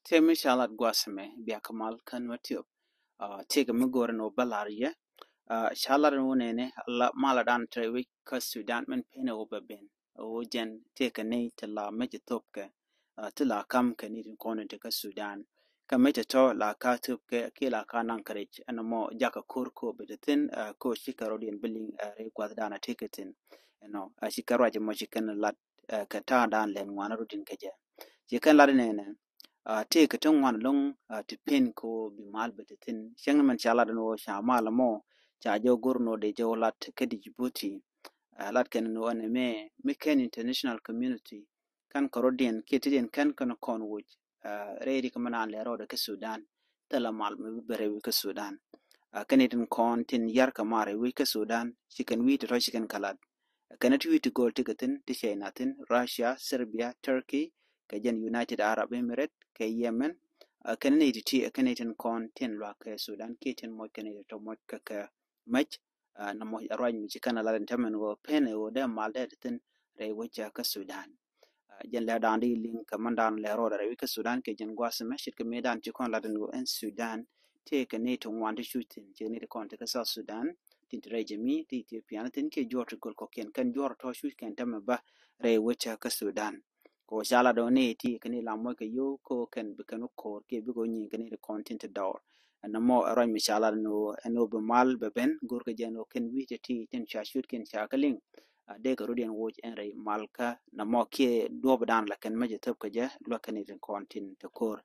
Temi shalat gwasame biakamal kan matiop. Tega migor no balaria. Shalat no nene la maladan trewi ka Sudan men pene obaben. O jen teka ne tala majitopke. Tila kam ka nidin kono teka Sudan. Ka to la ka tupke ke la ka nankarich anamo jaka kurko bedatin ko shikarodian billing re gwadana tiketin. Shikaraja mo shikan lat ka ta dan len wana rudin kaja. Shikan lat nene. Take a tongue one long to pin ko be mal betin. Shangman chaladano shamala mo, chajo gurno de jo lat kedijibuti, lat can no one me, Mekan international community, kan Corodian, Kitidian can con which, ready command lero de Sudan, Talamal bere wika Sudan. Canadian con tin yarkamare wika Sudan, she can wheat Russian kalad. Cannot we to go ticketin, to nothing, Russia, Serbia, Turkey, Kajan United Arab Emirates, ke Yemen, Canadian tea, Canadian con, tin like Sudan, kitten mo Canada to mo kaka much, no more arrange Michicana Latin Taman or penny or them maldead tin, re which Sudan. Jen la dandi link kamandan le roda re wika Sudan ke jen gwasa meshit ke medan chikon latin go en Sudan take a nato want to shooting je ne kon take South Sudan tin re jemi ti Ethiopia tin ke jor gol ko ken kan jor to shoot ken tama ba re wicha ka Sudan ko shala do ne ti ken la mo ke yo ko ken be ken ko ke be go nyin ken content dor na mo ran mi shala no be mal be ben gor ke jen o ken wi ti tin cha shoot ken cha kaling de ka rudian woj en ray malka na mo ke dob dan la ken meje top ka je lo ken itin kontin to kor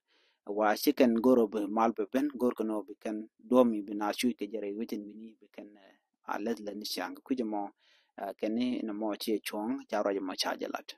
wa chicken goro be mal be ben gor ko no be ken domi be na shu ke jere witin bini be ken alet la ni shang ku je mo ken ni na mo che chong ja ro ma cha jalat